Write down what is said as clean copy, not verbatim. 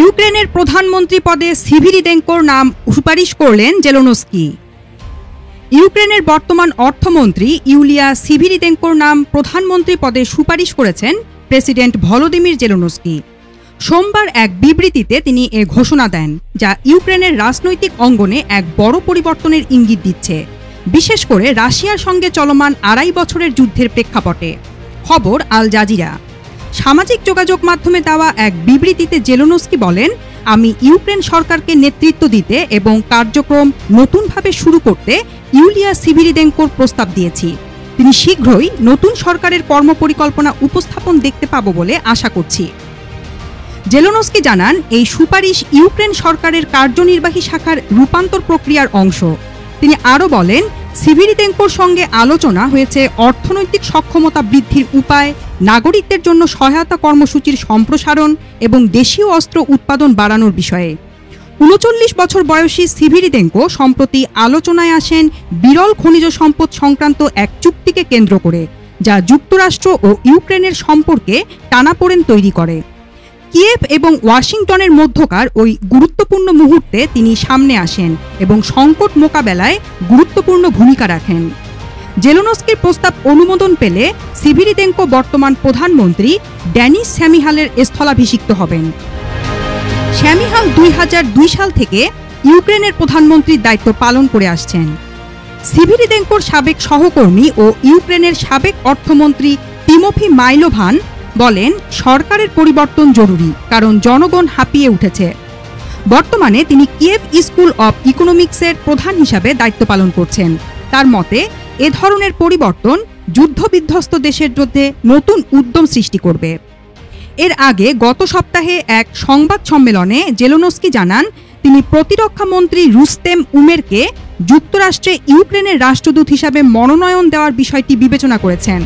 ইউক্রেনের প্রধানমন্ত্রী পদে সিভিরিদেঙ্কোর নাম সুপারিশ করলেন জেলেনস্কি। ইউক্রেনের বর্তমান অর্থমন্ত্রী ইউলিয়া সিভিরিদেঙ্কোর নাম প্রধানমন্ত্রী পদে সুপারিশ করেছেন প্রেসিডেন্ট ভলোদিমির জেলেনস্কি। সোমবার এক বিবৃতিতে তিনি এ ঘোষণা দেন, যা ইউক্রেনের রাজনৈতিক অঙ্গনে এক বড় পরিবর্তনের ইঙ্গিত দিচ্ছে, বিশেষ করে রাশিয়ার সঙ্গে চলমান ২.৫ বছরের যুদ্ধের প্রেক্ষাপটে। খবর আল জাজিরা। সামাজিক যোগাযোগ মাধ্যমে দেওয়া এক বিবৃতিতে জেলেনস্কি বলেন, আমি ইউক্রেন সরকারকে নেতৃত্ব দিতে এবং কার্যক্রম নতুনভাবে শুরু করতে ইউলিয়া সিভিরিদেঙ্কোর প্রস্তাব দিয়েছি। তিনি শীঘ্রই নতুন সরকারের কর্মপরিকল্পনা উপস্থাপন দেখতে পাব বলে আশা করছি। জেলেনস্কি জানান, এই সুপারিশ ইউক্রেন সরকারের কার্যনির্বাহী শাখার রূপান্তর প্রক্রিয়ার অংশ। তিনি আরও বলেন, সিভিরিদেঙ্কোর সঙ্গে আলোচনা হয়েছে অর্থনৈতিক সক্ষমতা বৃদ্ধির উপায়, নাগরিকদের জন্য সহায়তা কর্মসূচির সম্প্রসারণ এবং দেশীয় অস্ত্র উৎপাদন বাড়ানোর বিষয়ে। ৩৯ বছর বয়সী সিভিরিদেঙ্কো সম্প্রতি আলোচনায় আসেন বিরল খনিজ সম্পদ সংক্রান্ত এক চুক্তিকে কেন্দ্র করে, যা যুক্তরাষ্ট্র ও ইউক্রেনের সম্পর্কে টানাপোড়েন তৈরি করে। কিয়েভ এবং ওয়াশিংটনের মধ্যকার ওই গুরুত্বপূর্ণ মুহূর্তে তিনি সামনে আসেন এবং সংকট মোকাবেলায় গুরুত্বপূর্ণ ভূমিকা রাখেন। জেলেনস্কির প্রস্তাব অনুমোদন পেলে সিভিরিদেঙ্কো বর্তমান প্রধানমন্ত্রী ডেনিস শ্যামিহালের স্থলাভিষিক্ত হবেন। শ্যামিহাল ২০০২ সাল থেকে ইউক্রেনের প্রধানমন্ত্রীর দায়িত্ব পালন করে আসছেন। সিভিরিদেঙ্কোর সাবেক সহকর্মী ও ইউক্রেনের সাবেক অর্থমন্ত্রী তিমোফি মাইলোভান বলেন, সরকারের পরিবর্তন জরুরি, কারণ জনগণ হাঁপিয়ে উঠেছে। বর্তমানে তিনি কিয়েভ স্কুল অব ইকোনমিক্সের প্রধান হিসাবে দায়িত্ব পালন করছেন। তার মতে, এ ধরনের পরিবর্তন যুদ্ধবিধ্বস্ত দেশের মধ্যে নতুন উদ্যম সৃষ্টি করবে। এর আগে গত সপ্তাহে এক সংবাদ সম্মেলনে জেলেনস্কি জানান, তিনি প্রতিরক্ষা মন্ত্রী রুস্তেম উমেরকে যুক্তরাষ্ট্রে ইউক্রেনের রাষ্ট্রদূত হিসাবে মনোনয়ন দেওয়ার বিষয়টি বিবেচনা করেছেন।